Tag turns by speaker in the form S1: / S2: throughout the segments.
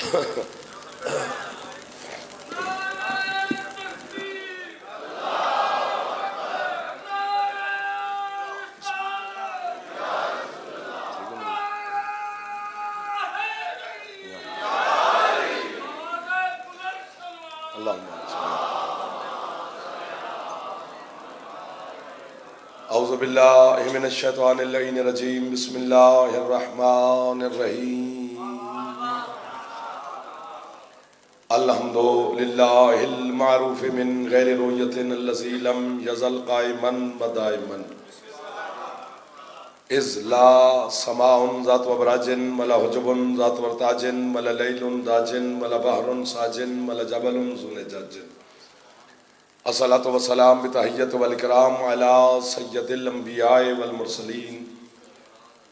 S1: اعوذ باللہ من الشیطان اللعین الرجیم بسم اللہ الرحمن الرحیم الحمد للہ المعروف من غیر رویت الذی لم یزل قائما ودائما اذ لا سماء ذات وبراج ولا حجب ذات ورتاج ولا لیل داج ولا بحر ساج ولا جبل ذو لجاج الصلاة والسلام بتحیت والاکرام علی سید الانبیاء والمرسلین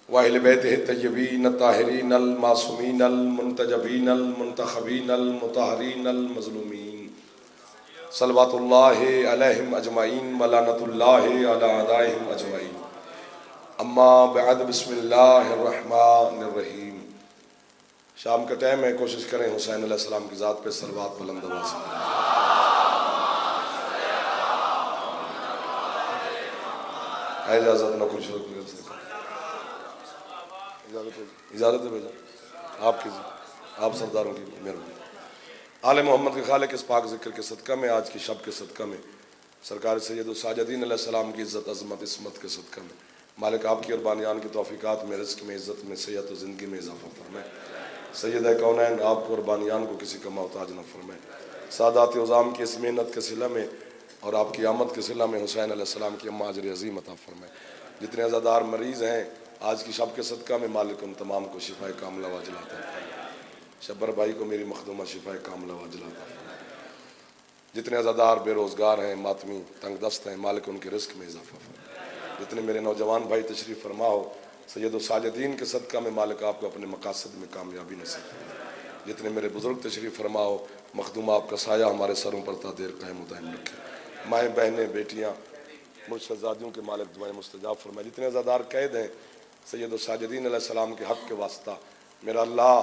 S1: واہل بیتہ الطیبین الطاہرین المعصومین المنتجبین المنتخبین المطہرین المظلومین صلوات اللہ علیہم اجمعین ولعنت اللہ علی اعدائہم اجمعین اما بعد بسم اللہ الرحمن الرحیم۔ شام کا ٹائم ہے، کوشش کریں حسین علیہ السلام کی ذات پہ صلوات بلند آواز سے۔ اجازت نہ کچھ اجازت ہے بھیجا آپ کی، آپ سرداروں کی مہربانی۔ آل محمد کے خالق اس پاک ذکر کے صدقہ میں، آج کی شب کے صدقہ میں، سرکار سید الساجدین علیہ السلام کی عزت عظمت عصمت کے صدقہ میں، مالک آپ کی اور بانیان کی توفیقات میں، رزق میں، عزت میں، صحت و زندگی میں اضافہ فرمائے۔ سیدہ کونین آپ کو اور بانیان کو کسی کا محتاج نہ فرمائے۔ سادات عظام کی اس محنت کے صلہ میں اور آپ کی آمد کے صلہ میں حسین علیہ السلام کی اما اجر عظیم عطا فرمائے۔ جتنے عزادار مریض ہیں آج کی شب کے صدقہ میں، مالک ان تمام کو شفائے کاملہ واجلہ عطا فرمائے۔ شبر بھائی کو میری مخدومہ شفائے کاملہ واجلہ عطا فرمائے۔ جتنے عزادار بے روزگار ہیں، ماتمی تنگ دست ہیں، مالک ان کے رزق میں اضافہ فرمائے۔ جتنے میرے نوجوان بھائی تشریف فرما ہو سید الساجدین کے صدقہ میں، مالک آپ کو اپنے مقاصد میں کامیابی نصیب فرمائے۔ جتنے میرے بزرگ تشریف فرما ہو، مخدومہ آپ کا سایہ ہمارے سروں پر تا دیر قائم و دائم رکھے۔ مائیں بہنیں بیٹیاں مرشدزادیوں کے مالک دعائیں مستجاب فرمائے۔ جتنے عزادار قید ہیں سید الساجدین علیہ السلام کے حق کے واسطہ، میرا اللہ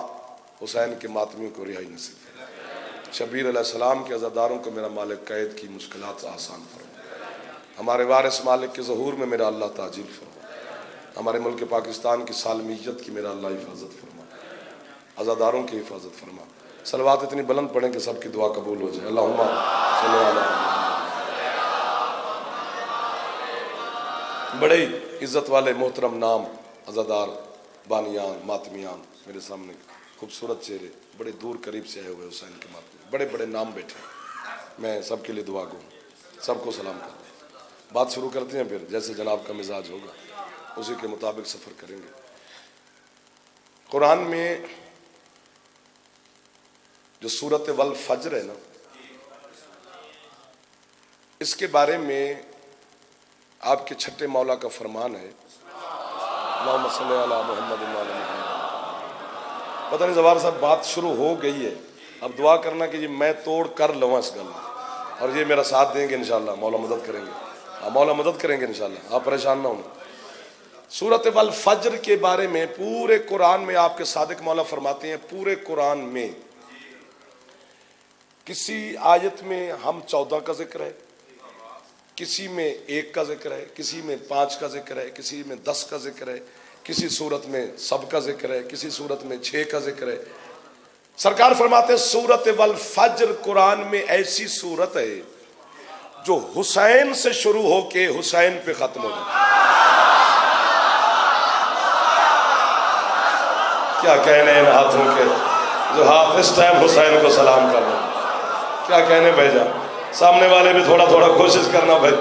S1: حسین کے ماتمیوں کو رہائی نصیب فرمائے۔ شبیر علیہ السلام کے عزاداروں کو میرا مالک قید کی مشکلات آسان فرمائے۔ ہمارے وارث مالک کے ظہور میں میرا اللہ تعجیل فرمائے۔ ہمارے ملک پاکستان کی سالمیت کی میرا اللہ حفاظت فرمائے۔ عزاداروں کی حفاظت فرما۔ صلوات اتنی بلند پڑھیں کہ سب کی دعا قبول ہو جائے۔ اللہم صلی علی محمد۔ بڑے عزت والے محترم نام عزادار، بانیان، ماتمیان، میرے سامنے خوبصورت چہرے، بڑے دور قریب سے آئے ہوئے حسین کے ماتمی، بڑے بڑے نام بیٹھے ہیں۔ میں سب کے لیے دعا گو، سب کو سلام کرتا ہوں۔ بات شروع کرتے ہیں، پھر جیسے جناب کا مزاج ہوگا اسی کے مطابق سفر کریں گے۔ قرآن میں جو سورۃ والفجر ہے نا، اس کے بارے میں آپ کے چھٹے مولا کا فرمان ہے، اللہم صلی علی محمد وعلی محمد۔ پتہ نہیں زوار صاحب بات شروع ہو گئی ہے، اب دعا کرنا کہ یہ میں توڑ کر لوں اس گل، اور یہ میرا ساتھ دیں گے انشاءاللہ، مولا مدد کریں گے، مولا مدد کریں گے انشاءاللہ، آپ پریشان نہ ہونا۔ سورۃ والفجر کے بارے میں پورے قرآن میں آپ کے صادق مولا فرماتے ہیں، پورے قرآن میں کسی آیت میں ہم 14 کا ذکر ہے، کسی میں 1 کا ذکر ہے، کسی میں 5 کا ذکر ہے، کسی میں 10 کا ذکر ہے، کسی صورت میں سب کا ذکر ہے، کسی صورت میں 6 کا ذکر ہے۔ سرکار فرماتے ہیں سورۃ والفجر قرآن میں ایسی صورت ہے جو حسین سے شروع ہو کے حسین پہ ختم ہو جاتی ہے۔ کیا کہنے ان ہاتھوں کے جو ہاتھ اس ٹائم حسین کو سلام کر رہے ہیں، کیا کہنے بھائی جان، سامنے والے بھی تھوڑا تھوڑا کوشش کرنا بھائی،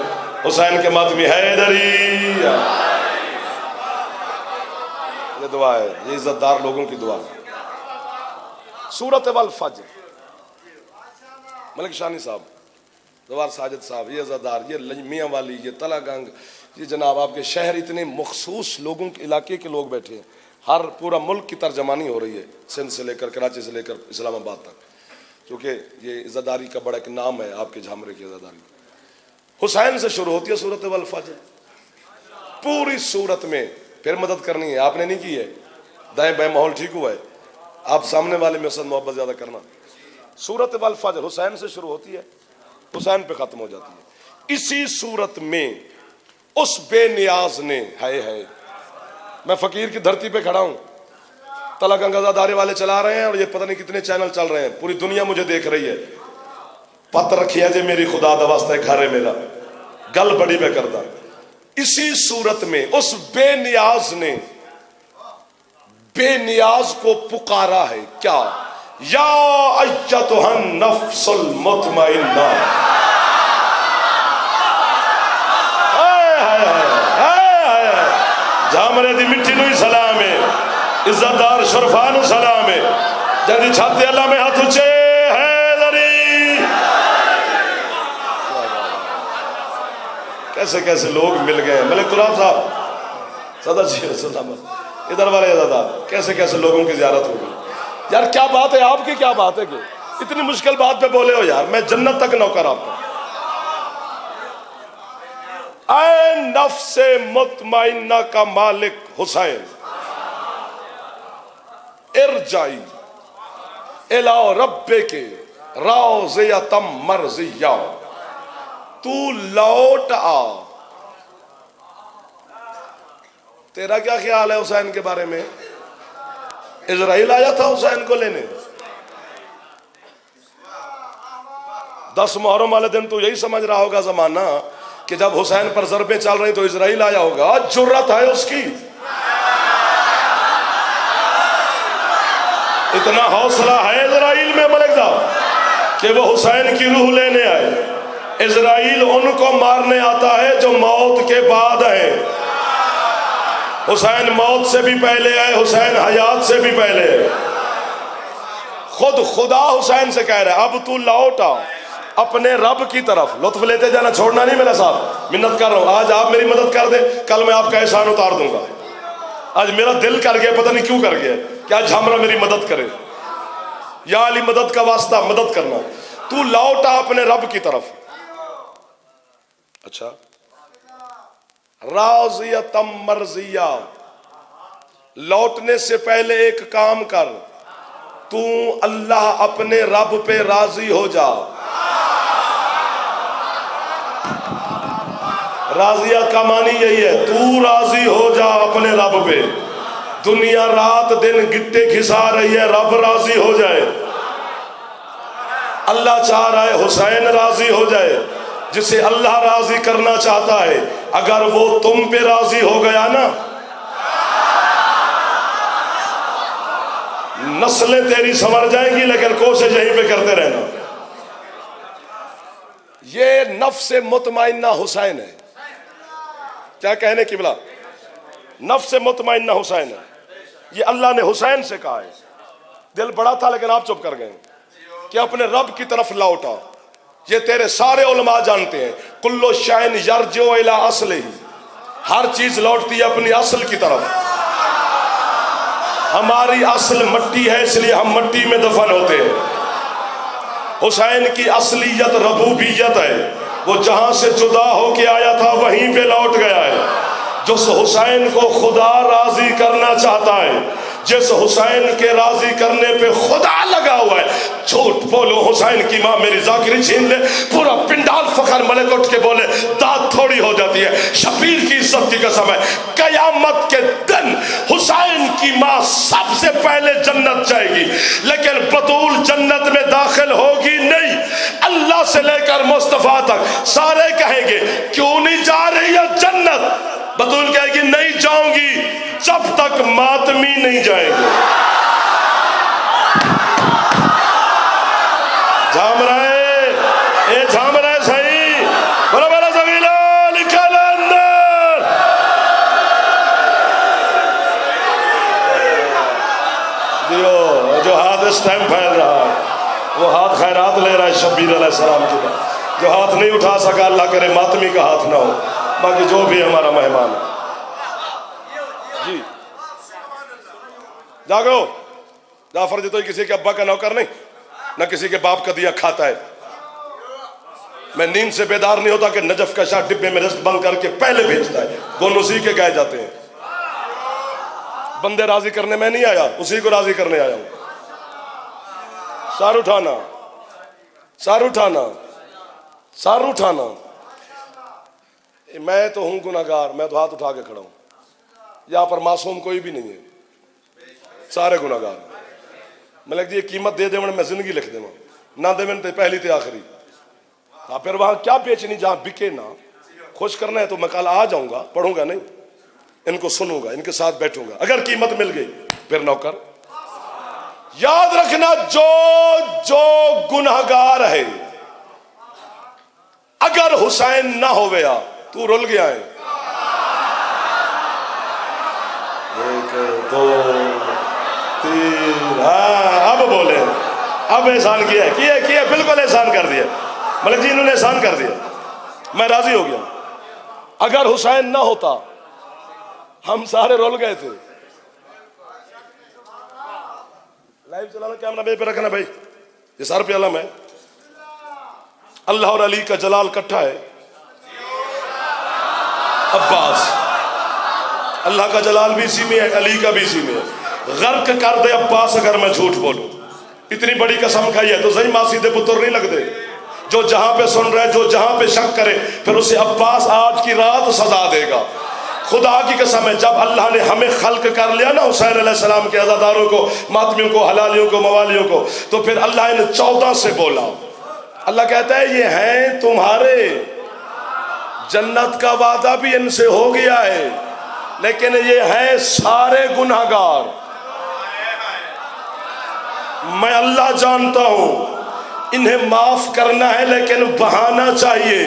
S1: حسین کے ماتمی حیدری، یہ دعا ہے، یہ عزت دار لوگوں کی دعا ہے۔ سورۃ والفجر، ملک شانی صاحب، دوار ساجد صاحب، یہ عزت دار، یہ میاں والی، یہ تلا گنگ، یہ جناب آپ کے شہر، اتنے مخصوص لوگوں کے علاقے کے لوگ بیٹھے ہیں، ہر پورا ملک کی ترجمانی ہو رہی ہے، سندھ سے لے کر کراچی سے لے کر اسلام آباد تک، کیونکہ یہ عزاداری کا بڑا ایک نام ہے آپ کے جھامرے کی عزاداری۔ حسین سے شروع ہوتی ہے سورۃ والفجر، پوری صورت میں پھر مدد کرنی ہے، آپ نے نہیں کی ہے، دائیں بائیں ماحول ٹھیک ہوا ہے، آپ سامنے والے میں سے محبت زیادہ کرنا. سورت والفجر حسین سے شروع ہوتی ہے, حسین پہ ختم ہو جاتی ہے. اسی صورت میں اس بے نیاز نے ہے میں فقیر کی دھرتی پہ کھڑا ہوں, تلک انگزا دارے والے چلا رہے ہیں اور یہ پتہ نہیں کتنے چینل چل رہے ہیں, پوری دنیا مجھے دیکھ رہی ہے. پت رکھیا جے میری خدا دا واسطہ گھر ہے میرا, گل بڑی میں کردہ. اسی صورت میں اس بے نیاز نے بے نیاز کو پکارا ہے, کیا؟ یا ایتھا النفس المطمئنہ, جامرے دی مٹی نو ہی سلام ہے, عزت دار شرفا نو سلام ہے, جدی چھاتے اللہ میں ہاتھ اچھے ہے ذری. کیسے کیسے لوگ مل گئے. ملک تراب صاحب صدر جی سلامت ادھر والے ادھر, کیسے کیسے لوگوں کی زیارت ہو گئی. یار کیا بات ہے آپ کی, کیا بات ہے کہ اتنی مشکل بات پہ بولے ہو یار. میں جنت تک نوکر آپ کا. اے نفس مطمئنہ کا مالک حسین, ارجعی الی ربک راضیۃ مرضیہ, تو لوٹ آ. تیرا کیا خیال ہے حسین کے بارے میں؟ اسرائیل آیا تھا حسین کو لینے. 10 محرم والے دن تو یہی سمجھ رہا ہوگا زمانہ کہ جب حسین پر ضربیں چل رہی تو اسرائیل آیا ہوگا. جرت ہے اس کی, اتنا حوصلہ ہے اسرائیل میں ملک صاحب کہ وہ حسین کی روح لینے آئے. اسرائیل ان کو مارنے آتا ہے جو موت کے بعد ہے. حسین موت سے بھی پہلے ہے, حسین حیات سے بھی پہلے ہے. خود خدا حسین سے کہہ رہا ہے اب تو لوٹا اپنے رب کی طرف. لطف لیتے جانا, چھوڑنا نہیں میرا صاحب, منت کر رہا ہوں. آج آپ میری مدد کر دیں, کل میں آپ کا احسان اتار دوں گا. آج میرا دل کر گیا, پتہ نہیں کیوں کر گیا, کیا جھامرا میری مدد کرے. یا علی مدد کا واسطہ, مدد کرنا. تو لوٹا اپنے رب کی طرف. اچھا, راضیۃ مرضیہ, لوٹنے سے پہلے ایک کام کر, تو اللہ اپنے رب پہ راضی ہو جا. راضیہ کا معنی یہی ہے, تو راضی ہو جا اپنے رب پہ. دنیا رات دن گٹے کھسا رہی ہے, رب راضی ہو جائے. اللہ چاہ رہا ہے حسین راضی ہو جائے. جسے اللہ راضی کرنا چاہتا ہے, اگر وہ تم پہ راضی ہو گیا نا, نسلیں تیری سنور جائیں گی, لیکن کوشش یہیں پہ کرتے رہنا. یہ نفس مطمئنہ حسین ہے. کیا کہنے کی بلا, نفس مطمئنہ حسین ہے. یہ اللہ نے حسین سے کہا ہے. دل بڑا تھا لیکن آپ چپ کر گئے کہ اپنے رب کی طرف لوٹا. یہ تیرے سارے علماء جانتے ہیں, کلو شین یرجع الی اصلہ, ہر چیز لوٹتی ہے اپنی اصل کی طرف. ہماری اصل مٹی ہے, اس لیے ہم مٹی میں دفن ہوتے ہیں. حسین کی اصلیت ربوبیت ہے, وہ جہاں سے جدا ہو کے آیا تھا وہیں پہ لوٹ گیا ہے. جس حسین کو خدا راضی کرنا چاہتا ہے, جس حسین کے راضی کرنے پہ خدا لگا ہوا ہے. جھوٹ بولو, حسین کی ماں میری ذاکری چھین لے, پورا پنڈال فخر ملک اٹھ کے بولے, داد تھوڑی ہو جاتی ہے. شبیر کی عزت کی قسم ہے, قیامت کے دن حسین کی ماں سب سے پہلے جنت جائے گی, لیکن بطول جنت میں داخل ہوگی نہیں. اللہ سے لے کر مصطفیٰ تک سارے کہیں گے کیوں نہیں جا رہی ہے جنت. بطول کہے گی نہیں جاؤں گی جب تک ماتمی نہیں جائیں گے. جھام رہے, اے جھام رہے صحیح, بڑا بڑا زغیلا نکل اندر. جو ہاتھ اس ٹائم پھیل رہا ہے وہ ہاتھ خیرات لے رہا ہے شبیر علیہ السلام کی. جو ہاتھ نہیں اٹھا سکا اللہ کرے ماتمی کا ہاتھ نہ ہو, باقی جو بھی ہمارا مہمان ہے. جی جاگو, جعفر جی تو کسی کے ابا کا نوکر نہیں, نہ کسی کے باپ کا دیا کھاتا ہے. میں نیند سے بیدار نہیں ہوتا کہ نجف کا شاہ ڈبے میں رزق بند کر کے پہلے بھیجتا ہے, گون اسی کے گائے جاتے ہیں. بندے راضی کرنے میں نہیں آیا, اسی کو راضی کرنے آیا ہوں. سار اٹھانا، سار اٹھانا، سار اٹھانا۔ میں تو ہوں گناہگار، میں تو ہاتھ اٹھا کے کھڑا ہوں، یہاں پر معصوم کوئی بھی نہیں ہے، سارے گناہگار۔ ملک جی قیمت دے دے میں زندگی لکھ دے نہ دے میں پہلی تے آخری۔ پھر وہاں کیا بیچنی جہاں بکے نہ، خوش کرنا ہے تو میں کل آ جاؤں گا، پڑھوں گا نہیں، ان کو سنوں گا، ان کے ساتھ بیٹھوں گا، اگر قیمت مل گئی پھر نوکر۔ یاد رکھنا جو گناہگار ہے، اگر حسین نہ ہویا تو رول گیا ہے۔ ایک دو تین، اب بولے، اب احسان کیا ہے، کیا بالکل احسان کر دیا ملک جی، انہوں نے احسان کر دیا، میں راضی ہو گیا۔ اگر حسین نہ ہوتا ہم سارے رول گئے تھے۔ لائیو چلانا، کیمرہ میرے پہ رکھنا بھائی، یہ سر پہ علم ہے۔ اللہ اور علی کا جلال کٹھا ہے، عباس، اللہ کا جلال بھی اسی میں ہے، علی کا بھی اسی میں ہے۔ غرق کر دے عباس اگر میں جھوٹ بولوں، اتنی بڑی قسم کھائی ہے تو صحیح ماں سیدھے پتر نہیں لگ دے۔ جو جہاں پہ سن رہے، جو جہاں پہ شک کرے، پھر اسے عباس آج کی رات سزا دے گا۔ خدا کی قسم ہے، جب اللہ نے ہمیں خلق کر لیا نا حسین علیہ السلام کے عزاداروں کو، ماتمیوں کو، حلالیوں کو، موالیوں کو، تو پھر اللہ نے 14 سے بولا۔ اللہ کہتا ہے یہ ہیں تمہارے، جنت کا وعدہ بھی ان سے ہو گیا ہے، لیکن یہ ہیں سارے گناہگار۔ میں اللہ جانتا ہوں انہیں معاف کرنا ہے، لیکن بہانا چاہیے۔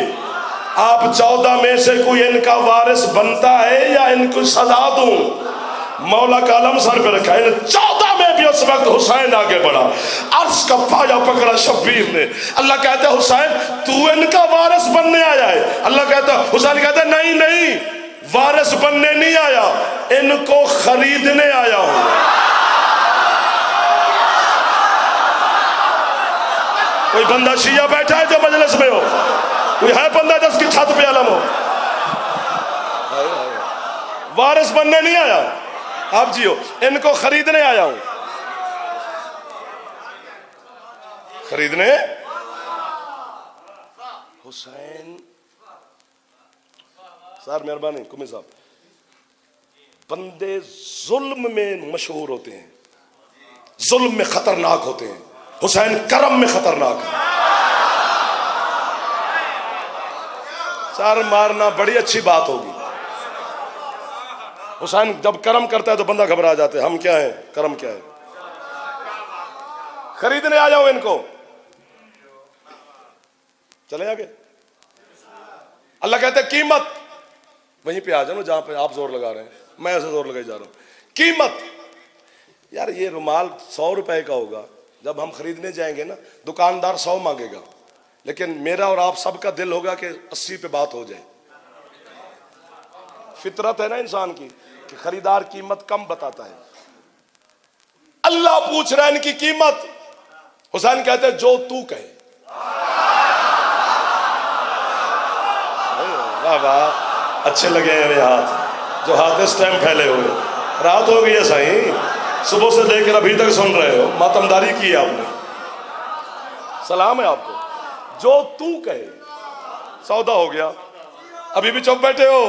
S1: آپ 14 میں سے کوئی ان کا وارث بنتا ہے یا ان کو سزا دوں؟ مولا کا علم سر پہ رکھا ہے۔ 14 میں بھی اس وقت حسین آگے بڑھا، عرش کا پایا پکڑا شبیر نے۔ اللہ کہتا ہے حسین تو ان کا وارث بننے آیا ہے؟ اللہ کہتا ہے، حسین کہتا ہے نہیں نہیں، وارث بننے نہیں آیا، ان کو خریدنے آیا ہوں۔ کوئی بندہ شیعہ بیٹھا ہے جو مجلس میں ہو؟ کوئی ہے بندہ جس کی چھت پہ علم ہو؟ وارث بننے نہیں آیا، آپ جیو، ان کو خریدنے آیا ہوں۔ خریدنے حسین، سر مہربانی کمی صاحب، بندے ظلم میں مشہور ہوتے ہیں، ظلم میں خطرناک ہوتے ہیں، حسین کرم میں خطرناک ہے۔ سر مارنا بڑی اچھی بات ہوگی، حسین جب کرم کرتا ہے تو بندہ گھبرا جاتا ہے، ہم کیا ہیں، کرم کیا ہے۔ خریدنے آ جاؤ ان کو، چلے آگے۔ اللہ کہتے ہیں قیمت، وہیں پہ آ جاؤ جہاں پہ آپ زور لگا رہے ہیں، میں ایسے زور لگائی جا رہا ہوں۔ قیمت، یار یہ رومال 100 روپے کا ہوگا، جب ہم خریدنے جائیں گے نا دکاندار 100 مانگے گا، لیکن میرا اور آپ سب کا دل ہوگا کہ 80 پہ بات ہو جائے۔ فطرت ہے نا انسان کی کہ خریدار قیمت کم بتاتا ہے۔ اللہ پوچھ رہا ہے ان کی قیمت، حسین کہتے ہیں جو تو کہے۔ واہ واہ، اچھے لگے ہیں میرے ہاتھ، جو ہاتھ اس ٹائم پھیلے ہوئے۔ رات ہو گئی ہے سائیں، صبح سے لے کر ابھی تک سن رہے ہو، ماتمداری کی ہے آپ نے، سلام ہے آپ کو۔ جو تو کہے، سودا ہو گیا۔ ابھی بھی چپ بیٹھے ہو؟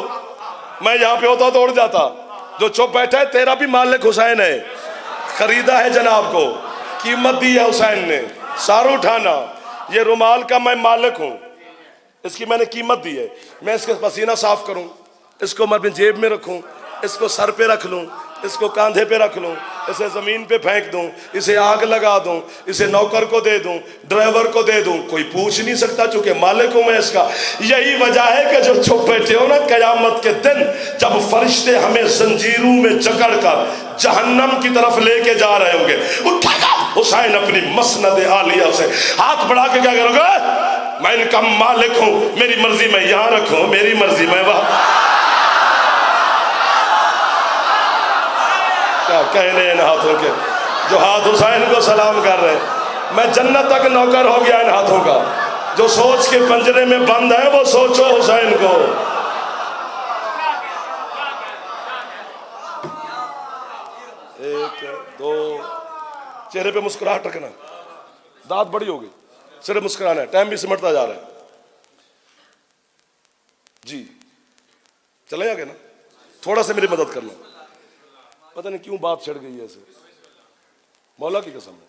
S1: میں یہاں پہ ہوتا تو اڑ جاتا۔ جو چپ بیٹھا ہے تیرا بھی مالک حسین ہے، خریدا ہے جناب کو، قیمت دی ہے حسین نے۔ سارو اٹھانا، یہ رومال کا میں مالک ہوں، اس کی میں نے قیمت دی ہے، میں اس کے پسینہ صاف کروں، اس کو میں اپنی جیب میں رکھوں، اس کو سر پہ رکھ لوں، اس کو کاندھے پہ رکھ لوں، اسے زمین پہ پھینک دوں، اسے آگ لگا دوں، اسے نوکر کو دے دوں، ڈرائیور کو دے دوں، کوئی پوچھ نہیں سکتا چونکہ مالک ہوں میں اس کا۔ یہی وجہ ہے کہ جو چھپ بیٹھے ہو نا، قیامت کے دن جب فرشتے ہمیں زنجیروں میں جکڑ کر جہنم کی طرف لے کے جا رہے ہوں گے، اٹھے گا حسین اپنی مسند عالیہ سے، ہاتھ بڑھا کے کیا کرو گے؟ میں ان کا مالک ہوں، میری مرضی میں یہاں رکھوں، میری مرضی میں وہاں۔ کیا کہنے ان ہاتھوں کے جو ہاتھ حسین کو سلام کر رہے ہیں۔ میں جنت تک نوکر ہو گیا ان ہاتھوں کا، جو سوچ کے پنجرے میں بند ہے وہ سوچو حسین کو۔ ایک دو، چہرے پہ مسکراہٹ رکھنا، دانت بڑی ہو گئی, صرف مسکرانا ہے, ٹائم بھی سمٹتا جا رہا ہے. جی چلے آگے نا, تھوڑا سا میری مدد کرنا. پتہ نہیں کیوں بات چھڑ گئی ایسے, مولا کی قسم ہے,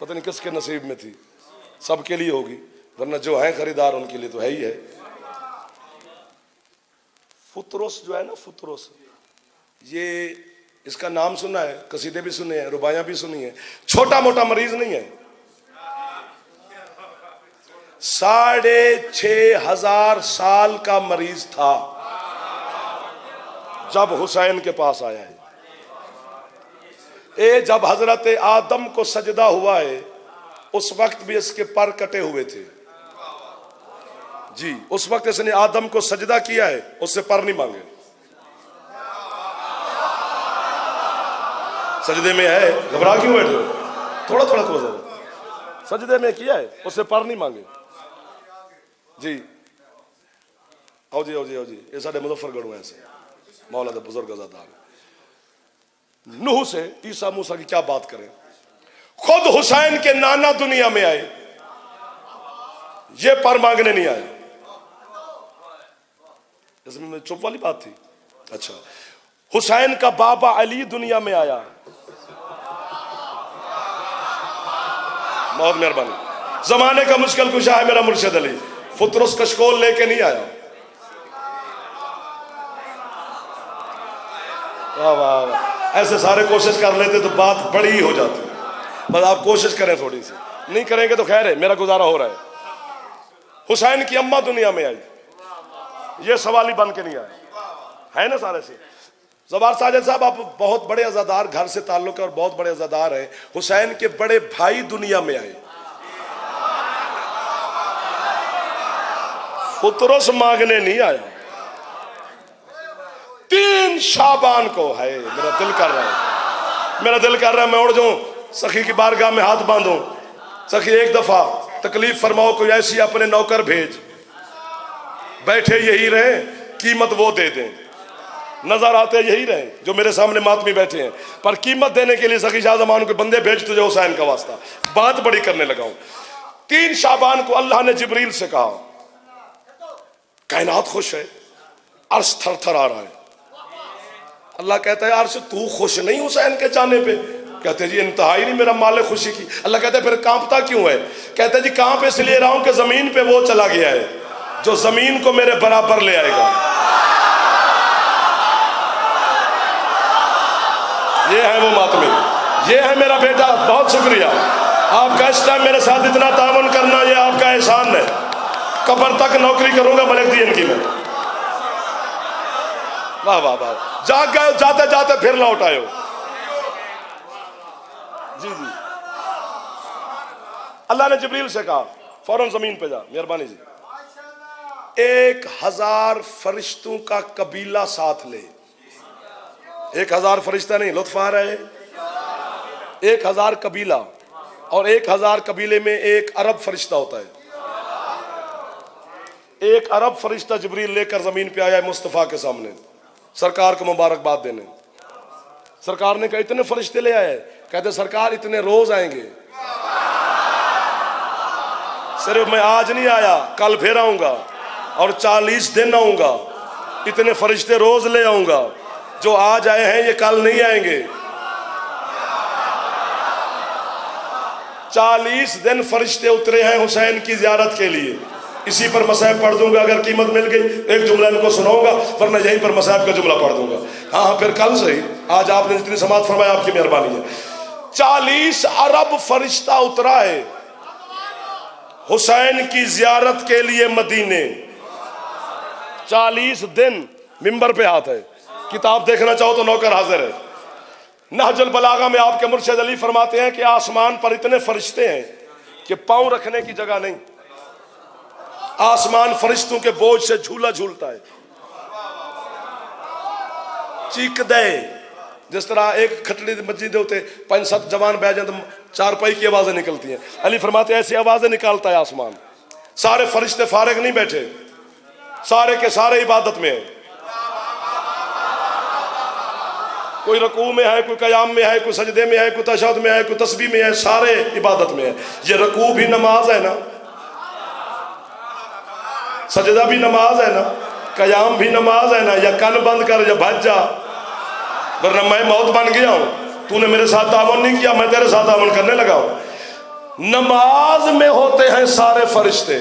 S1: پتہ نہیں کس کے نصیب میں تھی. سب کے لیے ہوگی, ورنہ جو ہیں خریدار ان کے لیے تو ہے ہی ہے. فطرس جو ہے نا, فطرس, یہ اس کا نام سنا ہے, قصیدے بھی سنے ہیں, رباعیاں بھی سنی ہیں. چھوٹا موٹا مریض نہیں ہے, 6,500 سال کا مریض تھا جب حسین کے پاس آیا ہے. جب حضرت آدم کو سجدہ ہوا ہے اس وقت بھی اس کے پر کٹے ہوئے تھے. جی اس وقت اس نے آدم کو سجدہ کیا ہے, اس سے پر نہیں مانگے. سجدے میں ہے, گھبرا کیوں بیٹھے ہو, تھوڑا تھوڑا تھوڑا سجدے میں کیا ہے, اس سے پر نہیں مانگے. جی آؤ جی, آؤ جی, آؤ جی, یہ سارے مظفر گڑھ ہیں ایسے, مولا دے بزرگ ازادار. نوح سے عیسیٰ موسیٰ کی کیا بات کریں. خود حسین کے نانا دنیا میں آئے, یہ پر مانگنے نہیں آئے. اس میں چپ والی بات تھی. اچھا, حسین کا بابا علی دنیا میں آیا, بہت مہربانی, زمانے کا مشکل کشا ہے میرا مرشد علی, فطرس کشکول لے کے نہیں آیا. واہ واہ واہ, ایسے سارے کوشش کر لیتے تو بات بڑی ہی ہو جاتی. بس آپ کوشش کریں تھوڑی سی, نہیں کریں گے تو خیر ہے, میرا گزارا ہو رہا ہے. حسین کی اماں دنیا میں آئی, یہ سوالی بن کے نہیں آئے, ہے نا سارے سے. زبار ساجد صاحب آپ بہت بڑے عزادار گھر سے تعلق ہے اور بہت بڑے عزادار ہیں. حسین کے بڑے بھائی دنیا میں آئے, فطرس مانگنے نہیں آیا. 3 شعبان کو ہے, میرا دل کر رہا ہے, میرا دل کر رہا ہے میں اڑ جاؤں, سخی کی بارگاہ میں ہاتھ باندھوں. سخی ایک دفعہ تکلیف فرماؤ, کوئی ایسی اپنے نوکر بھیج, بیٹھے یہی رہیں, قیمت وہ دے دیں. نظر آتے یہی رہیں جو میرے سامنے ماتمی بیٹھے ہیں, پر قیمت دینے کے لیے سخی شاہ زمان کے بندے بھیج, تجھے حسین کا واسطہ. بات بڑی کرنے لگا ہوں. 3 شعبان کو اللہ نے جبریل سے کہا, کائنات خوش ہے, عرش تھر تھر آ رہا ہے. اللہ کہتا ہے عرش تو خوش نہیں حسین کے جانے پہ؟ کہتے ہیں جی انتہائی نہیں میرا مال خوشی کی. اللہ کہتا ہے پھر کانپتا کیوں ہے؟ کہتا ہے جی کانپ اس لیے رہا ہوں کہ زمین پہ وہ چلا گیا ہے جو زمین کو میرے برابر لے آئے گا. یہ ہے وہ ماتمی, یہ ہے میرا بیٹا, بہت شکریہ آپ کا اس ٹائم میرے ساتھ اتنا تعاون کرنا, یہ آپ کا احسان ہے. قبر تک نوکری کروں گا ملک دی ان کی میں. واہ واہ واہ, جاگ گئے, جاتے جاتے پھر لوٹ آئے ہو. جی جی, اللہ نے جبریل سے کہا فوراً زمین پہ جا, مہربانی جی. 1000 فرشتوں کا قبیلہ ساتھ لے. 1000 فرشتہ نہیں, لطف آ رہا ہے, 1000 قبیلہ, اور 1000 قبیلے میں 1 ارب فرشتہ ہوتا ہے. 1 ارب فرشتہ جبریل لے کر زمین پہ آیا مصطفیٰ کے سامنے سرکار کو مبارکباد دینے. سرکار نے کہا اتنے فرشتے لے آئے؟ کہتے سرکار اتنے روز آئیں گے, صرف میں آج نہیں آیا, کل پھر آؤں گا اور 40 دن آؤں گا. اتنے فرشتے روز لے آؤں گا, جو آج آئے ہیں یہ کل نہیں آئیں گے. 40 دن فرشتے اترے ہیں حسین کی زیارت کے لیے. اسی پر مصائب پڑھ دوں گا, اگر قیمت مل گئی ایک جملہ ان کو سناؤں گا, ورنہ یہیں پر مصائب کا جملہ پڑھ دوں گا. ہاں پھر کل سے ہی, آج آپ نے جتنی سماعت فرمایا آپ کی مہربانی ہے. 40 ارب فرشتہ اترا ہے حسین کی زیارت کے لیے مدینے. 40 دن منبر پہ ہاتھ ہے, کتاب دیکھنا چاہو تو نوکر حاضر ہے. نہج البلاغہ میں آپ کے مرشد علی فرماتے ہیں کہ آسمان پر اتنے فرشتے ہیں کہ پاؤں رکھنے کی جگہ نہیں. آسمان فرشتوں کے بوجھ سے جھولا جھولتا ہے. چیک دے, جس طرح ایک کھٹڑی مسجد ہوتے 5-7 جوان بہ جائیں تو 4 پائی کی آوازیں نکلتی ہیں. علی فرماتے ہیں ایسی آوازیں نکالتا ہے آسمان. سارے فرشتے فارغ نہیں بیٹھے, سارے کے سارے عبادت میں ہیں. کوئی رکوع میں ہے، کوئی قیام میں ہے، کوئی سجدے میں ہے، کوئی تشہد میں ہے، کوئی تسبیح میں ہے، سارے عبادت میں ہے۔ یہ رکوع بھی نماز ہے نا، سجدہ بھی نماز ہے نا، قیام بھی نماز ہے نا۔ یا کن بند کر یا بھج جا، ورنہ میں موت بن گیا ہوں، تو نے میرے ساتھ تعاون نہیں کیا، میں تیرے ساتھ تعاون کرنے لگا ہوں۔ نماز میں ہوتے ہیں سارے فرشتے،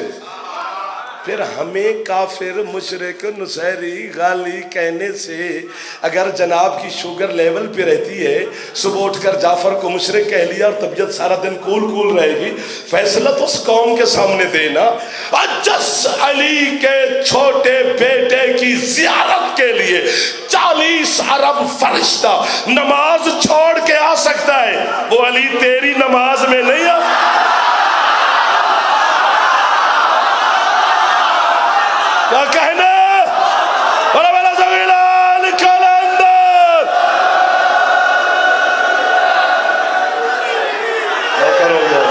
S1: پھر ہمیں کافر، مشرک، نصیری، غالی کہنے سے اگر جناب کی شوگر لیول پہ رہتی ہے، صبح اٹھ کر جعفر کو مشرک کہہ لیا اور طبیعت سارا دن کول رہے گی، فیصلہ تو اس قوم کے سامنے دینا۔ جس علی کے چھوٹے بیٹے کی زیارت کے لیے 40 ارب فرشتہ نماز چھوڑ کے آ سکتا ہے، وہ علی تیری نماز میں نہیں آ سکتا۔ کیا کہنا بڑا بڑا زمینہ نکال اندر کرو گیا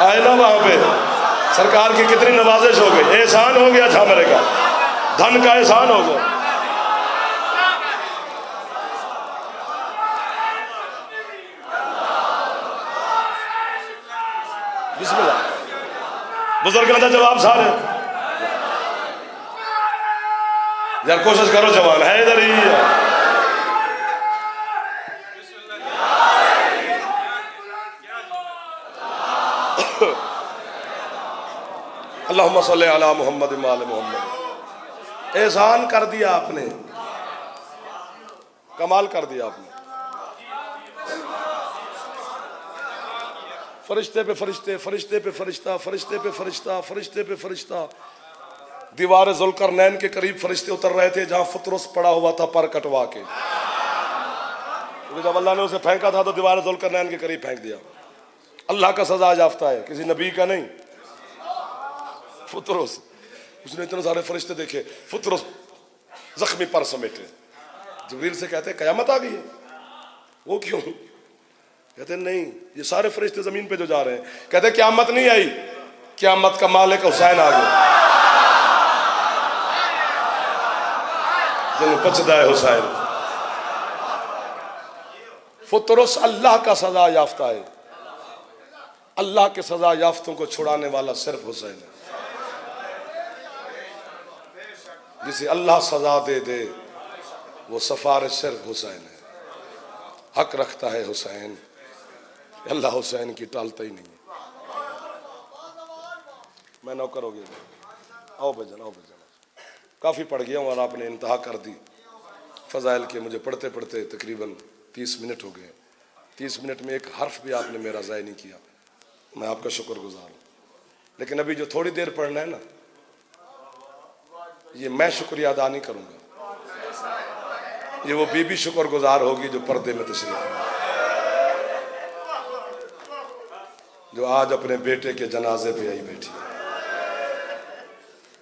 S1: آئے نا وہاں پہ سرکار کی کتنی نوازش ہو گئی، احسان ہو گیا تھا میرے کا، دھن کا احسان ہو گیا۔ بسم اللہ بزرگوں کا جواب سارے یار کوشش کرو، جوان ہے ادھر ہی ہے۔ اللہم صلی علی محمد وعلی محمد۔ احسان کر دیا آپ نے، کمال کر دیا آپ نے۔ فرشتے پہ فرشتے، فرشتے پہ فرشتہ، فرشتے پہ فرشتہ، فرشتے پہ فرشتہ۔ دیوار ذوالقرنین کے قریب فرشتے اتر رہے تھے جہاں فطرس پڑا ہوا تھا پر کٹوا کے، جب اللہ نے اسے پھینکا تھا تو دیوار ذوالقرنین کے قریب پھینک دیا۔ اللہ کا سزا یافتہ ہے، کسی نبی کا نہیں۔ فطرس، اس نے اتنے سارے فرشتے دیکھے، فطرس زخمی پر سمیٹے، جبریل سے کہتے ہیں قیامت آ گئی ہے؟ وہ کیوں؟ کہتے ہیں نہیں، یہ سارے فرشتے زمین پہ جو جا رہے ہیں۔ کہتے ہیں قیامت نہیں آئی، قیامت کا مالک حسین آ گیا، جن پچدا ہے حسین۔ فطرس اللہ کا سزا یافتہ ہے، اللہ کے سزا یافتوں کو چھڑانے والا صرف حسین ہے۔ جسے اللہ سزا دے دے وہ سفارش صرف حسین ہے، حق رکھتا ہے حسین، اللہ حسین کی ٹالتا ہی نہیں ہے۔ میں نوکر ہو گیا، آؤ بھجن آؤ بھجن، کافی پڑھ گیا ہوں اور آپ نے انتہا کر دی فضائل کے۔ مجھے پڑھتے پڑھتے تقریباً 30 منٹ ہو گئے، 30 منٹ میں ایک حرف بھی آپ نے میرا ضائع نہیں کیا، میں آپ کا شکر گزار ہوں۔ لیکن ابھی جو تھوڑی دیر پڑھنا ہے نا، یہ میں شکریہ ادا نہیں کروں گا، یہ وہ بی بی شکر گزار ہوگی جو پردے میں تشریف ہے، جو آج اپنے بیٹے کے جنازے پہ آئی بیٹھی ہے۔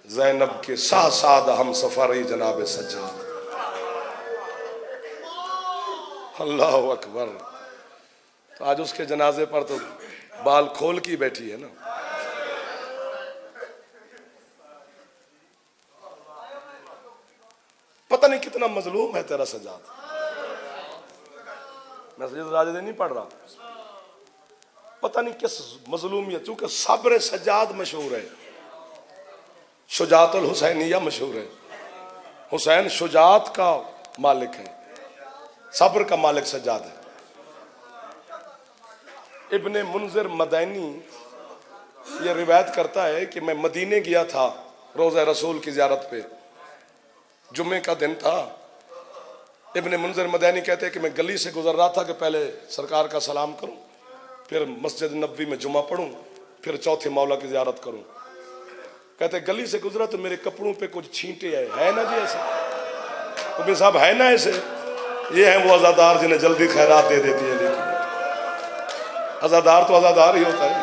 S1: زینب کے ساتھ ساتھ ہم سفر ہی جناب سجاد، اللہ اکبر۔ تو آج اس کے جنازے پر تو بال کھول کی بیٹھی ہے نا۔ پتہ نہیں کتنا مظلوم ہے تیرا سجاد۔ میں سجاد راجدے نہیں پڑھ رہا، پتہ نہیں کس مظلومیت، چونکہ صبر سجاد مشہور ہے، شجاعت الحسینیہ مشہور ہے۔ حسین شجاعت کا مالک ہے، صبر کا مالک سجاد ہے۔ ابن منذر مدینی یہ روایت کرتا ہے کہ میں مدینے گیا تھا روضہ رسول کی زیارت پہ، جمعے کا دن تھا۔ ابن منذر مدینی کہتے ہیں کہ میں گلی سے گزر رہا تھا کہ پہلے سرکار کا سلام کروں، پھر مسجد نبوی میں جمعہ پڑھوں، پھر چوتھے مولا کی زیارت کروں۔ کہتے ہیں گلی سے گزرا تو میرے کپڑوں پہ کچھ چھینٹے آئے، ہے نا جی ایسے؟ ابن صاحب ہے نا ایسے؟ یہ ہیں وہ عزادار جنہیں جلدی خیرات دے دیتی ہے، لیکن عزادار تو عزادار ہی ہوتا ہے۔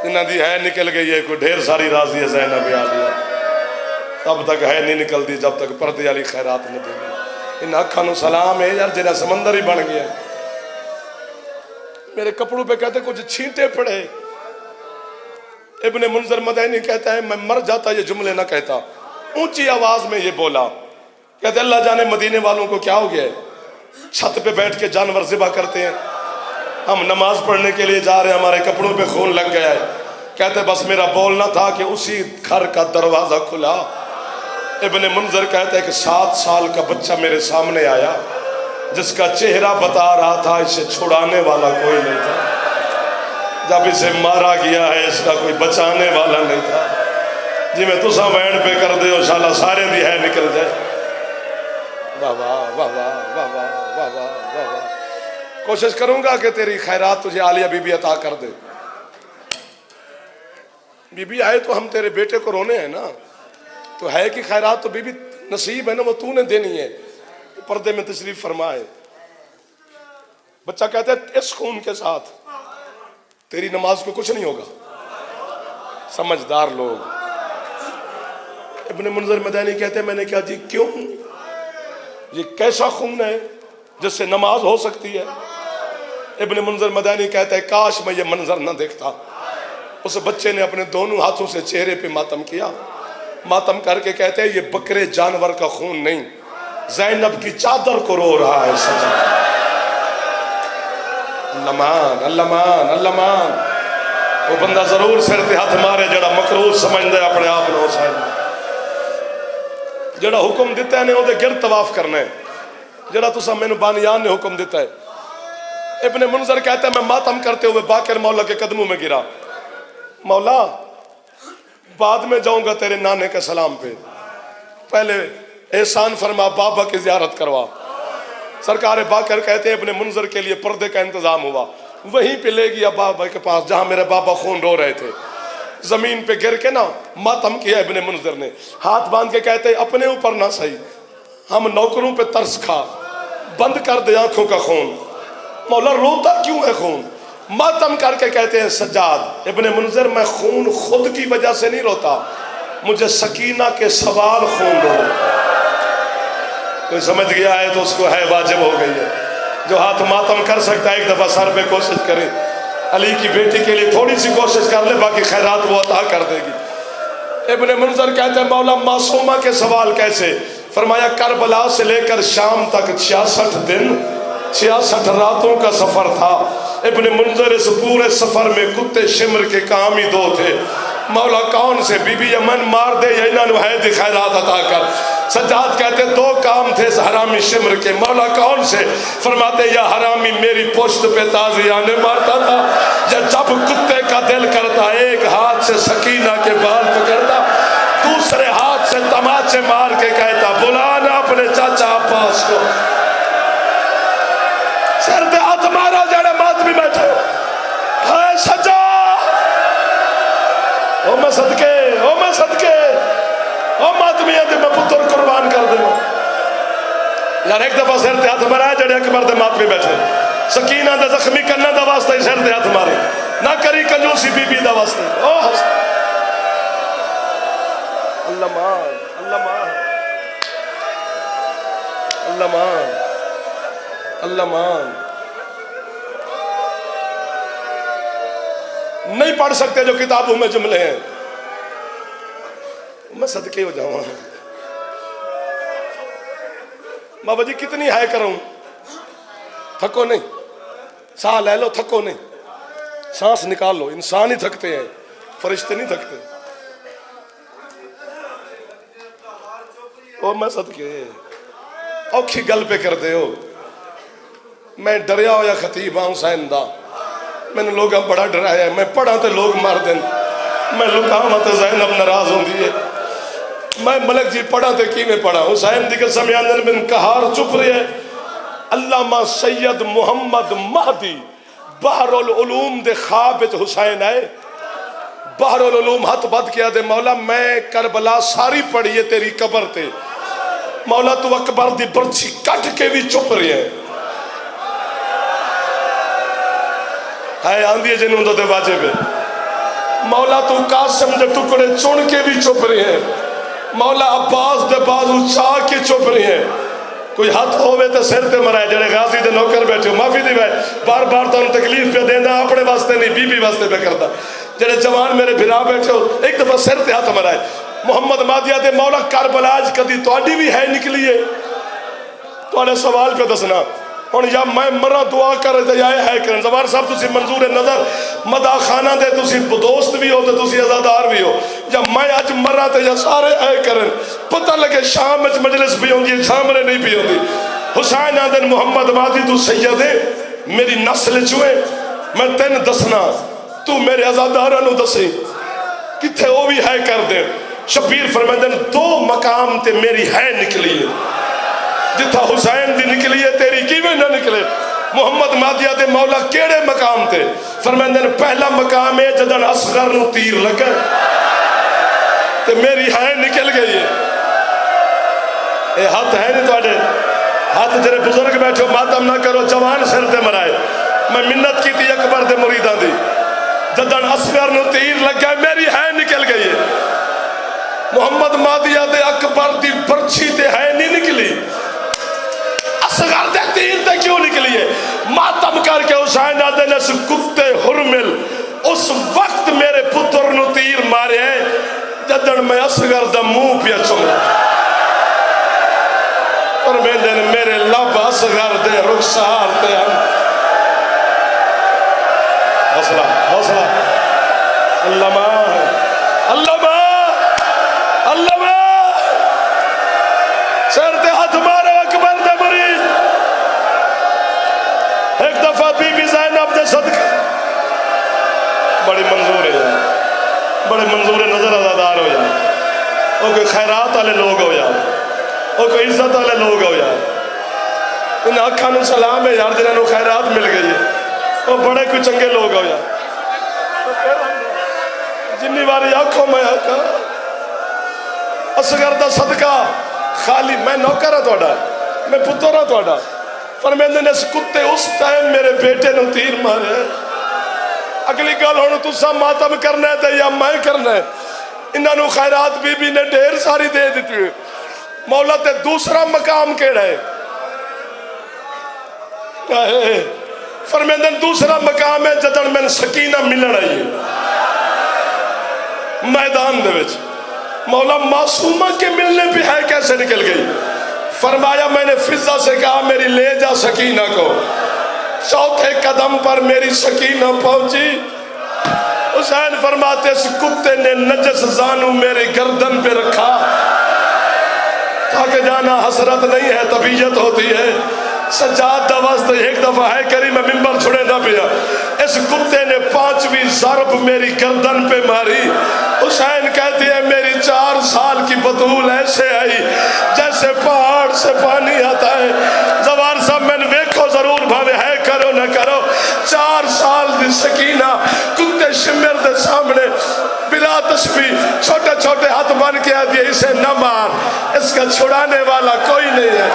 S1: انہاں دی ہے نکل گئی ہے، کوئی ڈھیر ساری راضی ہے زینب آ گیا، تب تک ہے نہیں نکلتی جب تک پردے والی خیرات نہ دے گی۔ ان اکھاں نو سلام ہے یار، جنہیں سمندر ہی بن گیا۔ میرے کپڑوں پہ کہتے کچھ چھینٹے پڑے۔ ابن منذر مدینی کہتا ہے میں مر جاتا یہ جملے نہ کہتا، اونچی آواز میں یہ بولا، کہتے اللہ جانے مدینے والوں کو کیا ہو گیا ہے، چھت پہ بیٹھ کے جانور ذبح کرتے ہیں، ہم نماز پڑھنے کے لیے جا رہے ہیں ہمارے کپڑوں پہ خون لگ گیا ہے۔ کہتے بس میرا بولنا تھا کہ اسی گھر کا دروازہ کھلا۔ ابن منذر کہتے ہیں کہ 7 سال کا بچہ میرے سامنے آیا جس کا چہرہ بتا رہا تھا اسے چھڑانے والا کوئی نہیں تھا، جب اسے مارا گیا ہے اس کا کوئی بچانے والا نہیں تھا۔ جی میں تسا وینڈ پہ کر دے انشاءاللہ سارے دی ہے نکل جائے۔ واہ واہ واہ واہ واہ واہ واہ واہ واہ۔ کوشش کروں گا کہ تیری خیرات تجھے عالیہ بی بی عطا کر دے۔ بی بی آئے تو ہم تیرے بیٹے کو رونے ہیں نا، تو ہے کہ خیرات تو بی بی نصیب ہے نا، وہ تو نے دینی ہے۔ پردے میں تشریف فرمائے۔ بچہ کہتا ہے اس خون کے ساتھ تیری نماز کو کچھ نہیں ہوگا۔ سمجھدار لوگ۔ ابن منذر مدینی کہتے ہیں میں نے کہا جی کیوں، یہ کیسا خون ہے جس سے نماز ہو سکتی ہے؟ ابن منذر مدینی کہتا ہے کاش میں یہ منظر نہ دیکھتا۔ اس بچے نے اپنے دونوں ہاتھوں سے چہرے پہ ماتم کیا، ماتم کر کے کہتے ہیں یہ بکرے جانور کا خون نہیں، زینب کی چادر کو رو رہا ہے سجا۔ اللہ مان اللہ مان اللہ مان۔ وہ بندہ ضرور سر تے ہاتھ مارے جڑا مکروہ سمجھدا ہے اپنے آپ نو حسین، جڑا حکم دیتا ہے نے اودے گرد طواف کرنا ہے، جڑا تسا مینوں بانیان نے حکم دیتا ہے۔ ابن منذر کہتا ہے میں ماتم کرتے ہوئے باقر مولا کے قدموں میں گرا، مولا بعد میں جاؤں گا تیرے نانے کے سلام پہ، پہلے احسان فرما بابا کی زیارت کروا۔ سرکار باقر کہتے ہیں ابن منذر کے لیے پردے کا انتظام ہوا، وہیں پہ لے گیا بابا کے پاس جہاں میرے بابا خون رو رہے تھے۔ زمین پہ گر کے نا ماتم کیا ابن منذر نے، ہاتھ باندھ کے کہتے ہیں اپنے اوپر نہ سہی، ہم نوکروں پہ ترس کھا، بند کر دے آنکھوں کا خون۔ مولا روتا کیوں ہے خون؟ ماتم کر کے کہتے ہیں سجاد ابن منذر میں خون خود کی وجہ سے نہیں روتا، مجھے سکینہ کے سوال خون رو رہا۔ کوئی سمجھ گیا ہے تو اس کو ہے واجب ہو گئی ہے۔ جو ہاتھ ماتم کر سکتا ہے ایک دفعہ سر پہ کوشش کرے، علی کی بیٹی کے لیے تھوڑی سی کوشش کر لے، باقی خیرات وہ عطا کر دے گی۔ ابن منذر کہتے ہیں مولا معصومہ کے سوال کیسے؟ فرمایا کربلا سے لے کر شام تک 66 دن 66 راتوں کا سفر تھا۔ ابن منذر اس پورے سفر میں کتے شمر کے کام ہی 2 تھے، مولا کون سے؟ بی بی یمن مار دے یا انہاں نو ہے دی خیرات عطا کر۔ سجاد کہتے 2 کام تھے اس حرامی شمر کے، مولا کون سے؟ فرماتے یا حرامی میری پشت پہ تازیانے مارتا تھا، یا جب کتے کا دل کرتا ایک ہاتھ سے سکینہ کے بال پکڑتا، دوسرے ہاتھ سے تماچے مار کے کہتا بلانا اپنے چاچا عباس کو۔ سر دے ہاتھ مارا جڑے مات بھی بیٹھے ہائے سجا، او میں صدقے او میں صدقے او ماتمیاں دے میں پتر قربان کر دوں یار۔ ایک دفعہ سر دے ہاتھ مارا جڑے اکبر دے مات بھی بیٹھے، سکینہ دے زخمی کرنا دا واسطہ ہی سر دے ہاتھ مارے، نہ کری کنجوسی بی بی دا واسطہ۔ او اللہ مان اللہ مان اللہ مان اللہ مان۔ نہیں پڑھ سکتے جو کتابوں میں جملے ہیں، میں صدقے ہو جاؤں۔ بابا جی کتنی ہائے کروں، تھکو نہیں، سانس لے لو تھکو نہیں، سانس نکال لو، انسان ہی تھکتے ہیں، فرشتے نہیں تھکتے۔ او میں صدقے اوکھی گل پہ کر دے ہو، میں ڈریا ہو یا خطیب ہوں حسین دا، میں نے لوگاں بڑا ڈرایا ہے، میں پڑھا تے لوگ مار دیں، میں لکاواں تے زینب ناراض ہوں دیئے، میں ملک جی پڑھا تے کی میں پڑھا، حسین دی قسم اندر بن کہار چپ رہے ہیں۔ علامہ سید محمد مہدی بحر العلوم دے خواب وچ حسین آئے، بحر العلوم ہاتھ بد کیا دے مولا میں کربلا ساری پڑھی ہے تیری قبر تے، مولا تو اکبر دی برچھی کٹ کے بھی چپ رہے ہیں۔ ہے آندھی جنہوں دے واجب ہے، مولا تو قاسم دے ٹکڑے چن کے بھی چپ رہے ہیں، مولا عباس دے بازو چاہ کے چپ رہے ہیں۔ کوئی ہاتھ ہوئے تے سر تے مرائے، جڑے غازی دے نوکر بیٹھے ہو معافی دی بھائی، بار بار تو انہوں تکلیف پہ دینا اپنے واسطے نہیں بی بی واسطے پہ کرتا، جڑے جوان میرے بھرا بیٹھے ہو ایک دفعہ سر تے ہاتھ مرائے، محمد مادیہ دے مولا کربلا اج کدی تہاڈی بھی ہے نکلی ہے؟ تہاڈا سوال پہ دسنا ہن یا میں مرا دعا کر تے یا ہے کرن زبان صاحب تسی منظور نظر مدا خانہ دے تسی دوست بھی ہو تے تسی عزادار بھی ہو یا میں اج مرا تے یا سارے ہے کرن پتہ لگے شام وچ مجلس بھی ہوندی ہے شامرے نہیں بھی ہوندی حسین آدن محمد مادی تو سید ہے میری نسل چوئے میں تین دسنا تو میرے عزاداراں نو دسی کتھے وہ بھی ہے کر دے شبیر فرمائدن دو مقام تے میری ہے نکلی ہے جتھا حسین دی نکلی ہے تیری کیویں نہ نکلے محمد مادیہ دے مولا کیڑے مقام تے فرمائدن پہلا مقام ہے جدن اصغر نو تیر لگا تے میری ہے نکل گئی ہے اے ہاتھ ہے نہیں توڑے ہاتھ جرے بزرگ بیٹھو ماتم نہ کرو جوان سر تے مرائے میں منت کی تھی اکبر دے مریدان دی جدن اصغر نو تیر لگا میری ہے نکل گئی ہے محمد مادیہ دے اکبر دی برچی تے ہے نہیں نکلی اصغر دے تیر تے کیوں نکلی ہے ماتم کر کے حسین آدھے نس کتے حرمل اس وقت میرے پتر نو تیر مارے ہیں جدن میں اصغر دا منہ پیا چمڑا اور میں دن میرے لب اصغر دے رخسار تے حوصلہ حوصلہ اللہ اللہ سر تے ہاتھ مارو اکبر دے مریض ایک دفعہ بی بی زینب دے صدقے بڑی منظور ہے بڑے منظور نظر عزادار ہو جائے وہ کوئی خیرات والے لوگ ہو جائے وہ کوئی عزت والے لوگ ہو جائے ان آنکھاں نو سلام ہے یار جنہاں نو خیرات مل گئی ہے وہ بڑے کوئی چنگے لوگ ہو جائے جنی باری آنکھوں میں آنکھا اصغر دا صدقہ خالی میں نوکر ہاں توڑا میں پتر ہاں توڑا فرمیندے نے اس کتے اس ٹائم میرے بیٹے نو تیر مارے اگلی گل ہونے تو سب ماتم کرنا ہے یا میں کرنا ہے انہاں نو خیرات بی بی نے ڈھیر ساری دے دیتی ہے مولا تے دوسرا مقام کیڑا ہے فرمیندے دوسرا مقام ہے جدن میں سکینہ ملن آئی ہے میدان دے وچ مولا معصومہ کے ملنے پہ ہے کیسے نکل گئی فرمایا میں نے فضا سے کہا میری لے جا سکینہ کو چوتھے قدم پر میری سکینہ پہنچی حسین فرماتے اس کتے نے نجس زانو میرے گردن پہ رکھا تاکہ جانا حسرت نہیں ہے طبیعت ہوتی ہے سجاد دوست ایک دفعہ ہے کری میں ممبر چھوڑے نہ پیا اس کتے نے 5ویں ضرب میری گردن پہ ماری حسین کہتی ہے میری 4 سال کی بطول ایسے آئی جیسے پہاڑ سے پانی آتا ہے زوار صاحب میں نے دیکھو ضرور بھاوے ہے کرو نہ کرو 4 سال دی سکینہ کتے شمر دے سامنے بلا تشبیح چھوٹے چھوٹے ہاتھ بن کے آدھے اسے نہ مار اس کا چھڑانے والا کوئی نہیں ہے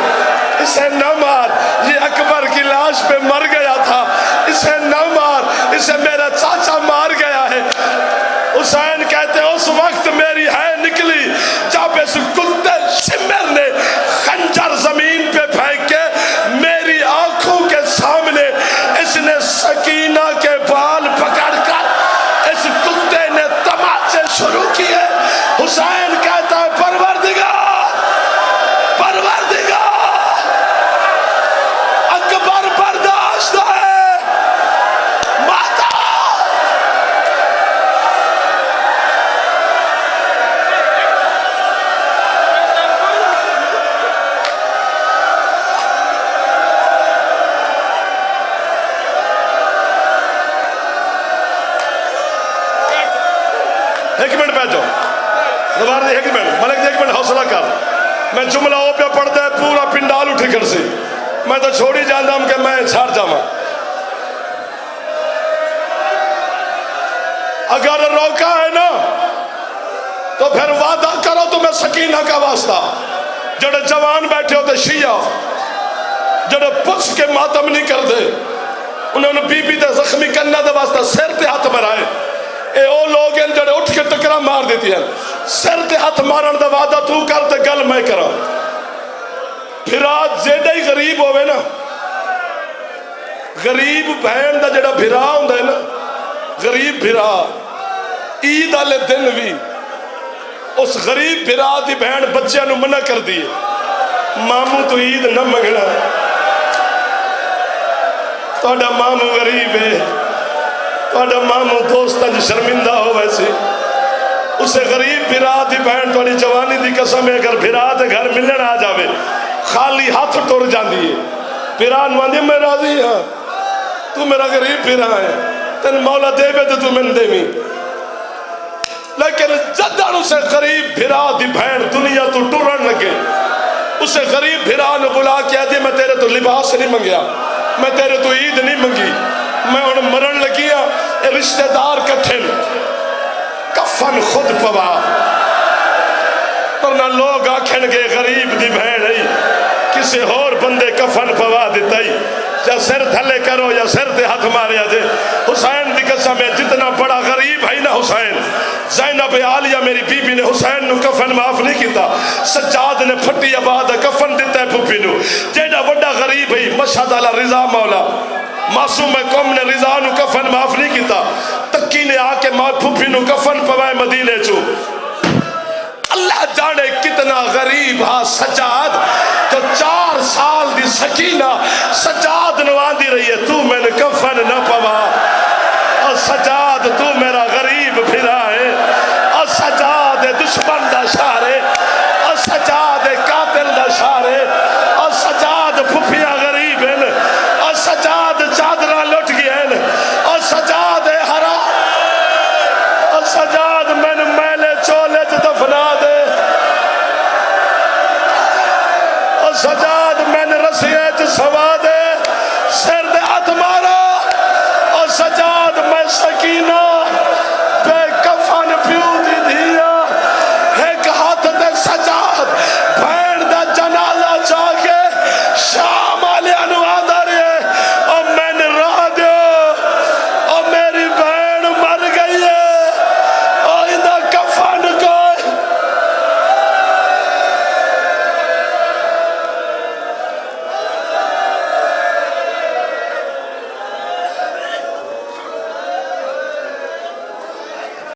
S1: اسے نہ مار یہ اکبر کی لاش پہ مر گیا تھا اسے نہ مار اسے میرا چاچا مار گیا ہے حسین کہتے اس وقت میری ہے نکلی جب اس کتے شمر نے خنجر زمین پہ پھینک کے میری آنکھوں کے سامنے اس نے سکینہ کے بال پکڑ کر اس کتے نے تماچے شروع کیے حسین کہتا ہے پروردگار پروردگار اکبر برداشت ہے ماتا ایک منٹ بیٹھو دوبارہ ایک منٹ ملک ایک منٹ حوصلہ کر میں جملہ ہو پہ پڑھتا ہے پورا پنڈال اٹھی کر سی میں تو چھوڑی جانا ہوں کہ میں چھاڑ جاما اگر روکا ہے نا تو پھر وعدہ کرو تمہیں سکینہ کا واسطہ جڑے جوان بیٹھے ہوتے شیعہ جڑے پچھ کے ماتم نہیں کر دے انہوں نے بی بی دے زخمی کرنا دے واسطہ سر تے ہاتھ مرائے اے او لوگ ہیں جڑے اٹھ کے ٹکرا مار دیتی ہیں سر تے ہاتھ مارن دا وعدہ تو کر تے گل میں کرا پھر آج جیڑا ہی غریب ہوئے نا غریب بہن دا جڑا بھرا ہوں دے نا غریب بھرا عید آلے دن بھی اس غریب بھرا دی بہن بچیاں نو منع کر دیے ماموں تو عید نہ منگنا تہاڈا ماموں غریب ہے تہاڈا ماموں دوستاں جو شرمندہ ہو ویسے اسے غریب بھرا دی بہن تہاڈی جوانی دی قسم ہے اگر بھرا دے گھر ملن آ جاوے خالی ہاتھ ٹر جاندی ہے بھرا نو آندی میں راضی ہاں تو میرا غریب بھرا ہے تن مولا دے بے تو من دے میں لیکن جدن اسے غریب بھرا دی بہن دنیا تو ٹرن لگے اسے غریب بھرا نے بلا کیا دی میں تیرے تو لباس نہیں منگیا میں تیرے تو عید نہیں منگی میں انہیں مرن لگیا اے رشتہ دار کٹھن کفن خود پوا پر نہ لوگ آکھن گے غریب دی بہن ہے کسی اور بندے کفن پوا دیتا ہی یا سر تھلے کرو یا سر تے ہاتھ ماریا جے حسین دی قسم ہے جتنا بڑا غریب ہے نا حسین زینب عالیہ میری بی بی نے حسین نو کفن معاف نہیں کیتا سجاد نے پھٹی آباد کفن دیتا ہے پھپی نو جیڑا بڑا غریب ہے مشہد علی رضا مولا معصوم قوم نے رضا نو کفن معاف نہیں کیتا تکی نے آ کے پھپی نو کفن پوائے مدینے چو اللہ جانے کتنا غریب ہاں سجاد جو 4 سال دی سکینہ سجاد نو آندی رہی ہے تو میں نے کفن نہ پوا اور سجاد تو میرا غریب پھرا ہے اور سجاد دشمن دا شارے اور سجاد قاتل دا شارے اور سجاد پھپیاں غریب ہیں اور سجاد چادرہ لٹ گئے ہیں اور سجاد حرام اور سجاد میں نے میلے چولے دفنا دے اور سجاد میں نے رسیے سوا دے سر دے ہاتھ مارا اور سجاد میں سکینہ